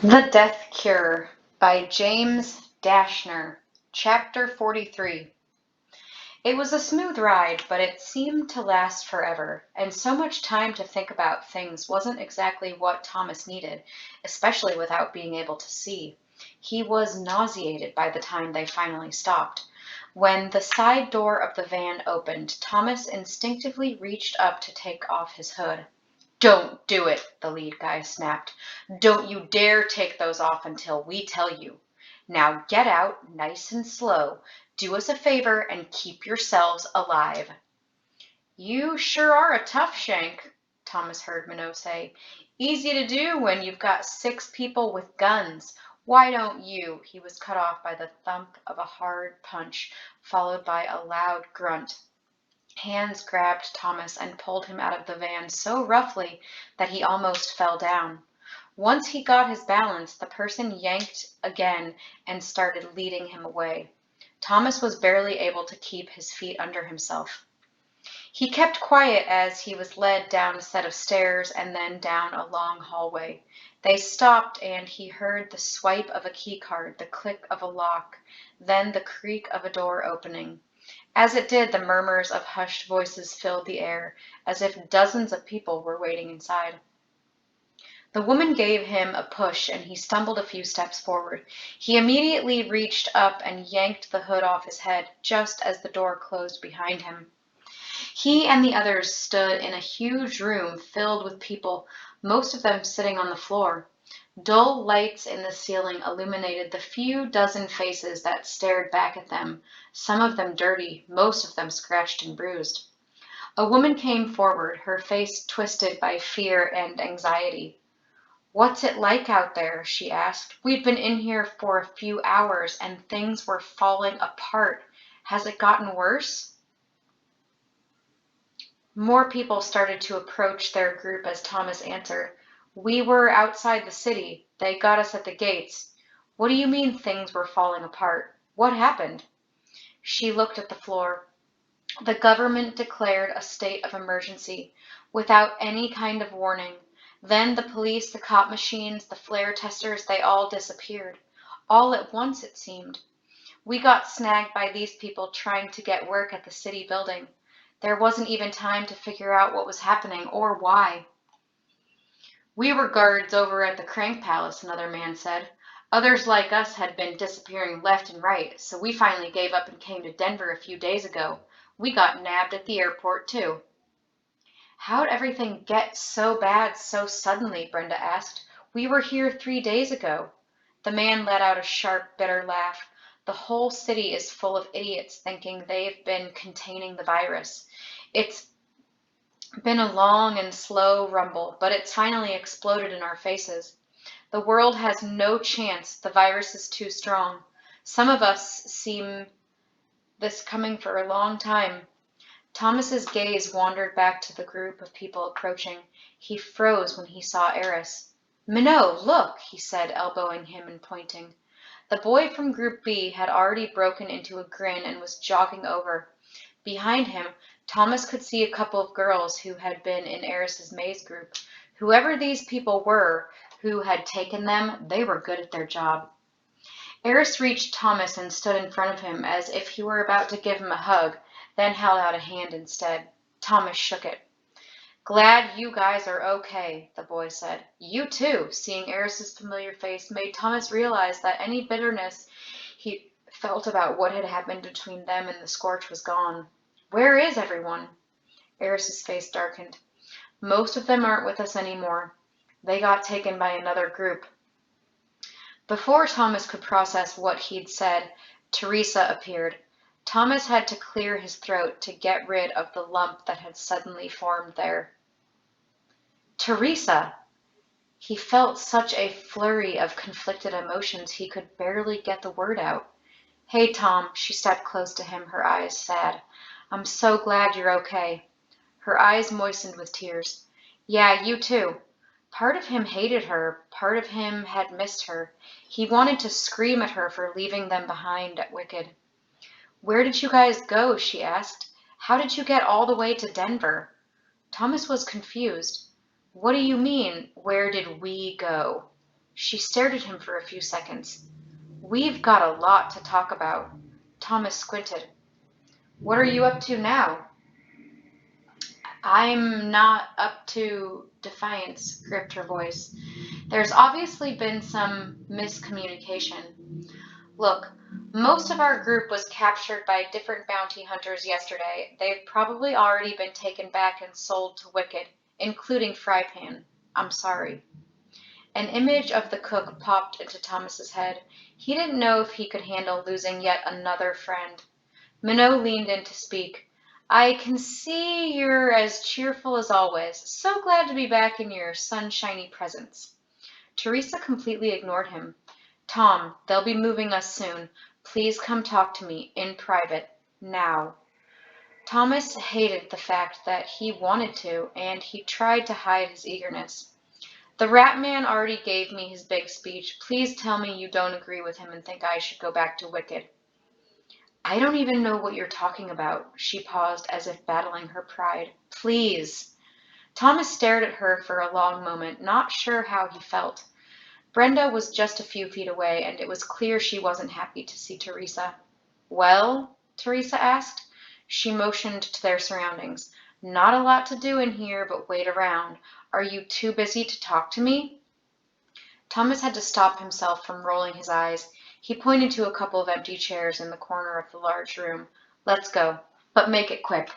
The Death Cure by James Dashner, Chapter 43. It was a smooth ride, but it seemed to last forever, and so much time to think about things wasn't exactly what Thomas needed, especially without being able to see. He was nauseated by the time they finally stopped. When the side door of the van opened, Thomas instinctively reached up to take off his hood. "Don't do it," the lead guy snapped. "Don't you dare take those off until we tell you. Now get out, nice and slow. Do us a favor and keep yourselves alive." "You sure are a tough shank," Thomas heard Minot say. "Easy to do when you've got 6 people with guns. Why don't you—" He was cut off by the thump of a hard punch, followed by a loud grunt. Hands grabbed Thomas and pulled him out of the van so roughly that he almost fell down. Once he got his balance, the person yanked again and started leading him away. Thomas was barely able to keep his feet under himself. He kept quiet as he was led down a set of stairs and then down a long hallway. They stopped and he heard the swipe of a key card, the click of a lock, then the creak of a door opening. As it did, the murmurs of hushed voices filled the air, as if dozens of people were waiting inside. The woman gave him a push and he stumbled a few steps forward. He immediately reached up and yanked the hood off his head, just as the door closed behind him. He and the others stood in a huge room filled with people, most of them sitting on the floor. Dull lights in the ceiling illuminated the few dozen faces that stared back at them, some of them dirty, most of them scratched and bruised. A woman came forward, her face twisted by fear and anxiety. "What's it like out there?" she asked. "We've been in here for a few hours and things were falling apart. Has it gotten worse?" More people started to approach their group as Thomas answered. "We were outside the city. They got us at the gates." "What do you mean things were falling apart? What happened?" She looked at the floor. "The government declared a state of emergency, without any kind of warning. Then the police, the cop machines, the flare testers, they all disappeared. All at once, it seemed. We got snagged by these people trying to get work at the city building. There wasn't even time to figure out what was happening or why." "We were guards over at the Crank Palace," another man said. "Others like us had been disappearing left and right, so we finally gave up and came to Denver a few days ago. We got nabbed at the airport, too." "How'd everything get so bad so suddenly?" Brenda asked. "We were here 3 days ago." The man let out a sharp, bitter laugh. "The whole city is full of idiots thinking they've been containing the virus. It's been a long and slow rumble, but it's finally exploded in our faces. The world has no chance. The virus is too strong. Some of us seen this coming for a long time." Thomas's gaze wandered back to the group of people approaching. He froze when he saw Eris. "Minot, look," he said, elbowing him and pointing. The boy from Group B had already broken into a grin and was jogging over. Behind him, Thomas could see a couple of girls who had been in Eris's maze group. Whoever these people were who had taken them, they were good at their job. Eris reached Thomas and stood in front of him as if he were about to give him a hug, then held out a hand instead. Thomas shook it. "Glad you guys are okay," the boy said. "You too." Seeing Eris's familiar face made Thomas realize that any bitterness he felt about what had happened between them and the Scorch was gone. "Where is everyone?" Eris's face darkened. "Most of them aren't with us anymore. They got taken by another group." Before Thomas could process what he'd said, Teresa appeared. Thomas had to clear his throat to get rid of the lump that had suddenly formed there. "Teresa!" He felt such a flurry of conflicted emotions he could barely get the word out. "Hey, Tom." She stepped close to him, her eyes sad. "I'm so glad you're okay." Her eyes moistened with tears. "Yeah, you too." Part of him hated her, part of him had missed her. He wanted to scream at her for leaving them behind at Wicked. "Where did you guys go?" she asked. "How did you get all the way to Denver?" Thomas was confused. "What do you mean, where did we go?" She stared at him for a few seconds. We've got a lot to talk about. Thomas squinted. What are you up to now? I'm not up to defiance, gripped her voice. There's obviously been some miscommunication. Look, most of our group was captured by different bounty hunters yesterday. They've probably already been taken back and sold to Wicked, including Frypan. I'm sorry. An image of the cook popped into Thomas's head. He didn't know if he could handle losing yet another friend. Minot leaned in to speak. I can see you're as cheerful as always. So glad to be back in your sunshiny presence. Teresa completely ignored him. Tom, they'll be moving us soon. Please come talk to me in private. Now. Thomas hated the fact that he wanted to, and he tried to hide his eagerness. The rat man already gave me his big speech. Please tell me you don't agree with him and think I should go back to Wicked. I don't even know what you're talking about. She paused as if battling her pride. Please. Thomas stared at her for a long moment, not sure how he felt. Brenda was just a few feet away, and it was clear she wasn't happy to see Teresa. Well? Teresa asked. She motioned to their surroundings. Not a lot to do in here, but wait around. Are you too busy to talk to me? Thomas had to stop himself from rolling his eyes. He pointed to a couple of empty chairs in the corner of the large room. Let's go, but make it quick.